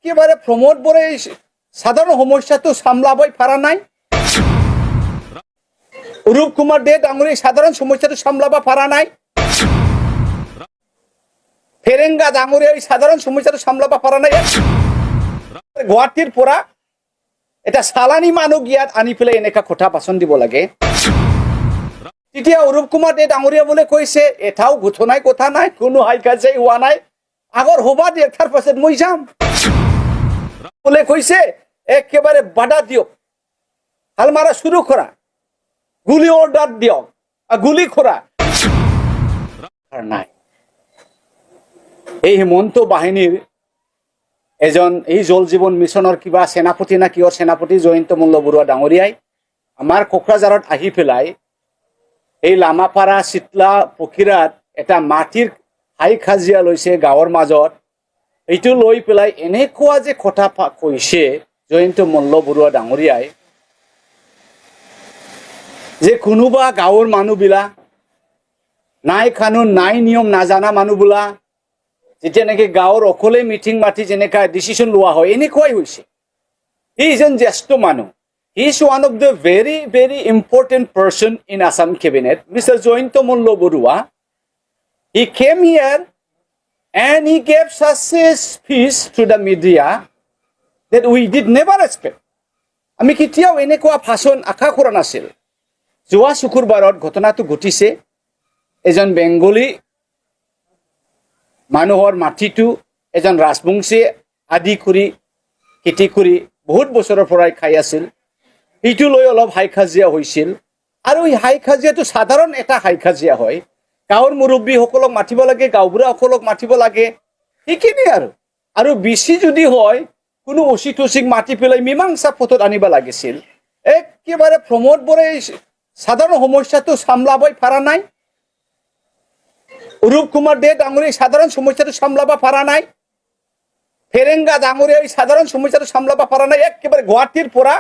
একেবারে প্রমোদ বরে সাধারণ সমস্যা তো সামলাবই পারা নাই। অরূপ কুমার দে ডাঙরি সাধারণ সমস্যা তো সামলাবা পারা নাই। ফেরেঙ্গা ডাঙরি এই সাধারণ সমস্যা তো সামলাবা পারা নাই। গুৱাহাটীৰ পৰা এটা চালানি মানুহ ইয়াত আনি পেলাই এনেকা কথা বাচন দিব লাগে। তেতিয়া অৰূপ কুমাৰ দে ডাঙৰীয়া বোলে কৈছে এটাও ঘটনাই কথা নাই, কোনো হাই কাজিয়াই হোৱা নাই, আগৰ হবা দেখাৰ পাছত মই যাম বোলে কৈছে। একেবারে বাধা দিয়ক, হাল মারা শুরু করা, গুলি অর্ডার দিয়ক, গুলি করা নাই। এই হিমন্ত বাহিনীর এজন এই জল জীবন মিশনের কিবা সেনাপতি না কিয়র সেনাপতি জয়ন্ত মল্ল বৰুৱা ডাঙৰীয়াই আমাৰ কোকৰাঝাৰত আহি পেলাই এই লামাপাৰা চিতলা পকিৰাত এটা মাটিৰ হাই খাজিয়া লৈছে গাঁৱৰ মাজত। এইটো লৈ পেলাই এনেকুৱা যে কথা কৈছে জয়ন্ত মল্ল বৰুৱা ডাঙৰীয়াই যে কোনোবা গাঁৱৰ মানুহবিলাক নাই কানুন নাই নিয়ম নাজানা মানুহবোলা যেতিয়া নেকি গাঁৱৰ অকলে মিটিং মাতি যেনেকা ডিচিশন লোৱা হয় এনেকুৱাই হৈছে। হি ইজ এন জ্যেষ্ঠ মানুহ, he is one of the very very important person in Assam cabinet, mister Jayanta Malla Baruah. He came here and he gave such a speech to the media that we did never expect. আমি কেতিয়াও এনেকুৱা ভাষণ আশা কৰা নাছিল। যোৱা শুকুৰবাৰত ঘটনাটো ঘটিছে। এজন বেংগলী মানুহৰ মাটিটো এজন ৰাজবংশী আদি কৰি খেতি কৰি বহুত বছৰৰ পৰাই খাই আছিল। এইটো লৈ অলপ হাই কাজিয়া হৈছিল, আৰু এই হাই কাজিয়াটো সাধাৰণ এটা হাই কাজিয়া হয়। গাঁৱৰ মুৰব্বীসকলক মাতিব লাগে, গাঁওবুঢ়াসকলক মাতিব লাগে, সেইখিনি আৰু বেছি যদি হয় কোনো অচি টচিক মাতি পেলাই মীমাংসা পথত আনিব লাগিছিল। একেবাৰে প্ৰমোদ বৰে সাধারণ সমস্যাটো সামলাবই পারা নাই। অরূপ কুমার দে ডাঙরি সাধারণ সমস্যাটো সামলাবা পারা নাই। ফেরেঙ্গা ডাঙরি এই সাধারণ সমস্যাটো সামলাবা পারা নাই। একেবারে গুৱাহাটীৰ পৰা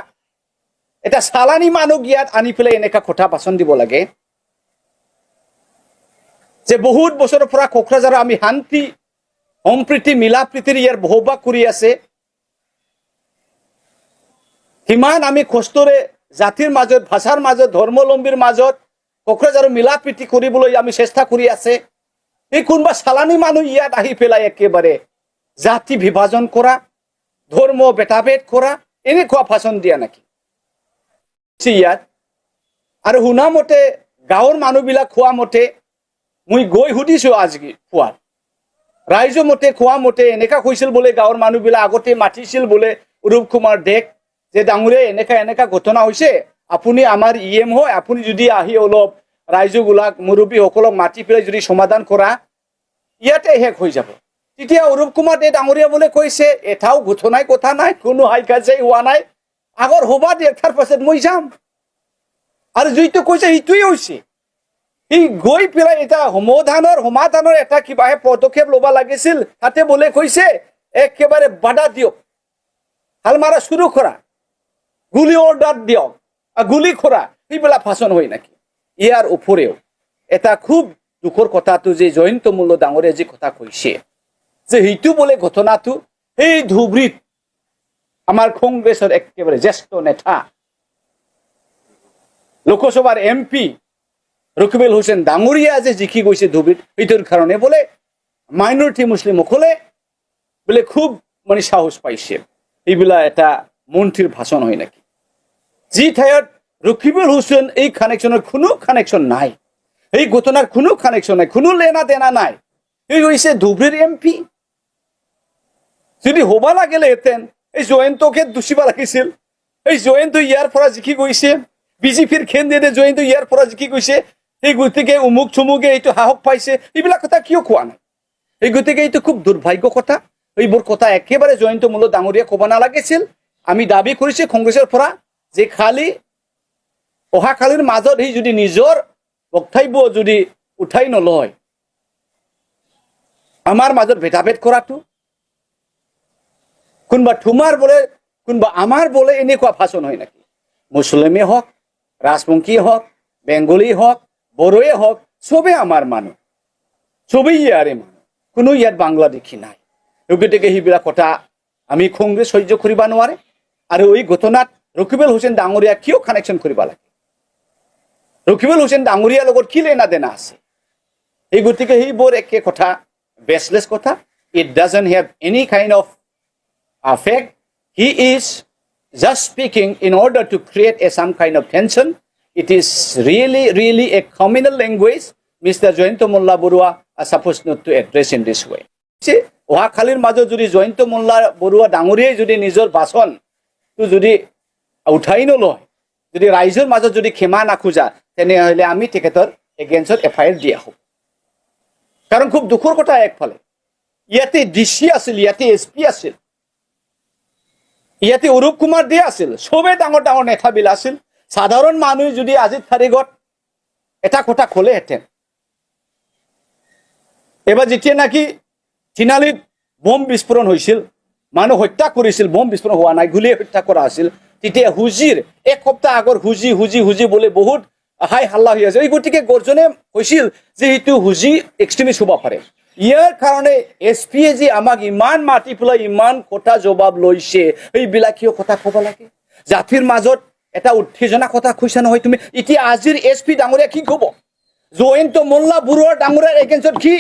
এটা চালানি মানুহ ইয়াত আনি পেলাই এনেকা কথা বাচন দিব লাগে যে বহুত বছৰৰ পৰা কোকৰাঝাৰৰ আমি শান্তি সম্প্ৰীতি মিলা প্ৰীতিৰ ইয়াৰ বহবাস কৰি আছে। কিমান আমি কষ্টৰে জাতিৰ মাজত, ভাষাৰ মাজত, ধৰ্মাৱলম্বীৰ মাজত কোকৰাঝাৰৰ মিলা প্ৰীতি কৰিবলৈ আমি চেষ্টা কৰি আছে। এই কোনোবা চালানি মানুহ ইয়াত আহি পেলাই একেবাৰে জাতি বিভাজন কৰা, ধৰ্ম ভেদাভেদ কৰা এনেকুৱা ভাষণ দিয়া নাকি ইয়াত? আৰু শুনা মতে গাঁৱৰ মানুহবিলাক খোৱা মতে, মই গৈ সুধিছো আজি পুৱাত, ৰাইজৰ মতে খোৱা মতে এনেকা কৈছিল বোলে গাঁৱৰ মানুহবিলাক আগতে মাতিছিল বোলে অৰূপ কুমাৰ দেক যে ডাঙৰীয়া এনেকা এনেকা ঘটনা হৈছে, আপুনি আমাৰ ইএম হয়, আপুনি যদি আহি অলপ ৰাইজবিলাক মুৰব্বীসকলক মাতি পেলাই যদি সমাধান কৰা ইয়াতে শেষ হৈ যাব। তেতিয়া অৰূপ কুমাৰ দে ডাঙৰীয়া বোলে কৈছে এটাও ঘটনাই কথা নাই, কোনো হাই কাজিয়াই হোৱা নাই, আগৰ হবা দেখাৰ পাছত মই যাম। আৰু যিটো কৈছে সেইটোৱে হৈছে। সি গৈ পেলাই এটা সমাধানৰ এটা কিবাহে পদক্ষেপ ল'ব লাগিছিল, তাতে বোলে কৈছে একেবাৰে বাধা দিয়ক, হাল মাৰা শুৰু কৰা, গুলি অৰ্ডাৰ দিয়ক, গুলি কৰা, সেইবিলাক ভাষণ হয় নাকি? ইয়াৰ উপৰেও এটা খুব দুখৰ কথাটো যে জয়ন্ত মল্ল ডাঙৰীয়া যি কথা কৈছে যে সেইটো বোলে ঘটনাটো সেই ধুবুৰীত আমাৰ কংগ্ৰেছৰ একেবাৰে জ্যেষ্ঠ নেতা লোকসভাৰ MP ৰকিবুল হুছেইন ডাঙৰীয়া যে জিকি গৈছে ধুবুৰীত, সেইটোৰ কাৰণে বোলে মাইনৰিটি মুছলিমসকলে বোলে খুব মানে সাহস পাইছে। এইবিলাক এটা মন্ত্ৰীৰ ভাষণ হয় নাকি? যি ঠাইত ৰকিবুল হুছেইন এই কানেকশ্যনৰ কোনো কানেকশ্যন নাই, এই ঘটনাৰ কোনো কানেকশ্যন নাই, কোনো লেনা দেনা নাই, এই হৈছে ধুবুৰীৰ MP। যদি হবা লাগিলেহেঁতেন এই জয়ন্তকে দুচিব লাগিছিল। এই জয়ন্ত ইয়াৰ পৰা জিকি গৈছে, বিজেপিৰ কেন্দ্ৰীয় জয়ন্ত ইয়াৰ পৰা জিকি গৈছে, এই গতিকে উমুক চুমুকে এইটো সাহস পাইছে, এইবিলাক কথা কিয় কোৱা নাই? এই গতিকে এইটো খুব দুৰ্ভাগ্য কথা। এইবোৰ কথা একেবাৰে জয়ন্ত মল্ল ডাঙৰীয়া ক'ব নালাগিছিল। আমি দাবী কৰিছোঁ কংগ্ৰেছৰ পৰা যে খালি অহাকালিৰ মাজত সি যদি নিজৰ বক্তব্য যদি উঠাই নলয়, আমাৰ মাজত ভেদাভেদ কৰাটো, কোনোবা তোমাৰ বোলে কোনোবা আমাৰ বোলে এনেকুৱা ভাষণ হয় নাকি? মুছলিমে হওক, ৰাজবংশী হওক, বেংগলী হওক, বড়োৱে হওক, চবে আমাৰ মানুহ, চবেই ইয়াৰে মানুহ, কোনো ইয়াত বাংলাদেশী নাই। গতিকে সেইবিলাক কথা আমি কংগ্ৰেস সহ্য কৰিবা নোৱাৰে আৰু এই ঘটনাত ৰকিবুল হুছেইন ডাঙৰীয়া কিয় কানেকশ্যন কৰিব লাগে ৰকিবুল হুছেইন ডাঙৰীয়াৰ লগত কি লেনা দেনা আছে এই গতিকে সেইবোৰ একে কথা বেসলেস কথা it doesn't have any kind of effect he is just speaking in order to create some kind of tension it is really a communal language Mr. Joyento Molla Borua are supposed not to address in this way ওহা খালিৰ মাজত যদি জয়ন্ত মোল্লা বৰুৱা ডাঙৰীয়াই যদি নিজৰ বাচনটো যদি উঠাই নলয় যদি ৰাইজৰ মাজত যদি ক্ষমা নাখোজা তেনেহলে আমি তেখেতৰ এগেইনষ্টত এফআইআৰ দিয়া হ'ব কাৰণ খুব দুখৰ কথা একফালে ইয়াতে ডিসি আছিল ইয়াতে এসপি আছিল ইয়াতে অৰূপ কুমাৰ দে আছিল সবে ডাঙৰ ডাঙৰ নেতাবিল আছিল সাধাৰণ মানুহ যদি আজি তাৰিখত এটা কথা ক'লেহেঁতেন এবাৰ যেতিয়া নাকি তিনালিত বম বিস্ফোৰণ হৈছিল মানুহ হত্যা কৰিছিল বম বিস্ফোৰণ হোৱা নাই গুলিয়ে হত্যা কৰা আছিল তেতিয়া হুজিৰ এক সপ্তাহ আগৰ হুজি বলে বহুত হাই হাল্লা হৈ আছে এই গতিকে গৰ্জনে কৈছিল যে এইটো হুজি এক্সট্ৰিমিষ্ট হ'ব পাৰে ইয়াৰ কাৰণে এছপিয়ে যে আমাক ইমান মাতি পেলাই ইমান কথা জবাব লৈছে এইবিলাক কিয় কথা ক'ব লাগে জাতিৰ মাজত এটা উত্তেজনা কথা কৈছা নহয় তুমি এতিয়া আজিৰ এছপি ডাঙৰীয়া কি ক'ব জয়ন্ত মোল্লা বৰুৱা ডাঙৰীয়াৰ এগেইনষ্টত কি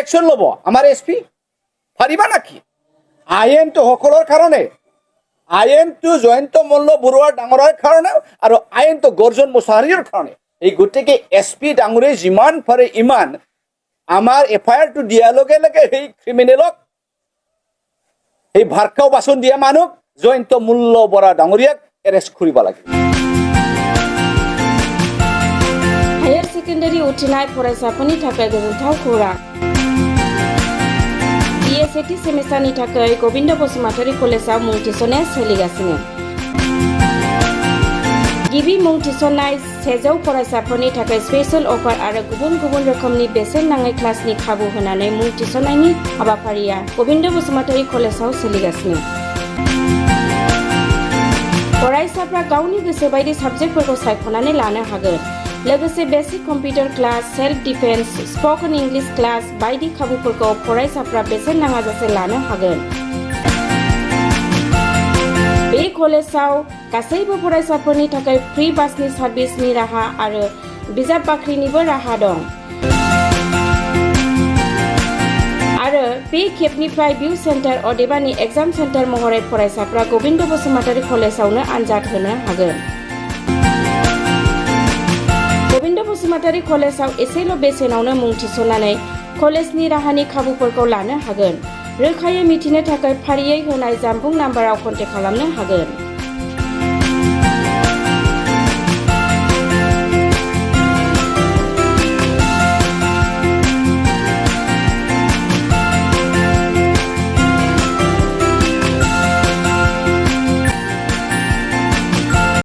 একশ্যন ল'ব আমাৰ এছপি পাৰিবা নাকি আইনটো সকলৰ কাৰণে আইনটো জয়ন্ত মোল্লা বৰুৱা ডাঙৰীয়াৰ কাৰণে আৰু আইনটো গৰ্জন মোছাহাৰীৰ কাৰণে এই গতিকে এছপি ডাঙৰীয়াই যিমান পাৰে ইমান আমাৰ এফআইআৰটো দিয়াৰ লগে লগে সেই ক্ৰিমিনেলক এই ভাৰকাও বাচন দিয়া মানুহ জয়ন্ত মোল্লা বৰুৱা ডাঙৰীয়াক এৰেষ্ট কৰিব লাগে हायर सेकेन्डारि उथ्रिनाय फरायसाफोरनि थाखाय गोजोनथाव खौरां BA सेथि सेमिस्टारनि थाखाय गोविन्द बसुमतारी कलेजाव मुं थिसननाया सोलिगासिनो गिबि मुं थिसननाय 100 फरायसाफोरनि थाखाय स्पेशल अफार आरो गुबुन गुबुन रोखोमनि बेसेन नाङै क्लासनि खाबु होनानै मुं थिसननायनि हाबाफारिया गोविन्द बसुमतारी कलेजाव सोलिगासिनो फरायसाफ्रा गावनि गोसो बायदि साबजेक्टफोरखौ सायख'नानै लानो हागोन लोगोसे basic computer class self defence spoken English class बायदि खाबुफोरखौ फरायसाफ्रा बेसेन नाङाजासे लानो हागोन बे कलेजाव गासैबो फरायसाफोरनि थाखाय फ्रि बासनि सार्भिसनि राहा आरो बिजाब बाख्रिनिबो राहा दं आरो बे खेबनिफ्राय भिउ सेन्टार अदेबानि एग्जाम सेन्टार महरै फरायसाफ्रा गोविन्द बसुमतारी कलेजावनो आनजाद होनो हागोन गोविन्द बसुमतारी कलेजाव एसेल' बेसेनावनो मुं थिसननानै कलेजनि राहानि खाबुफोरखौ लानो हागोन रोखायै मिथिनो थाखाय फारियै होनाय जानबुं नाम्बाराव कन्टेक्ट खालामनो हागोन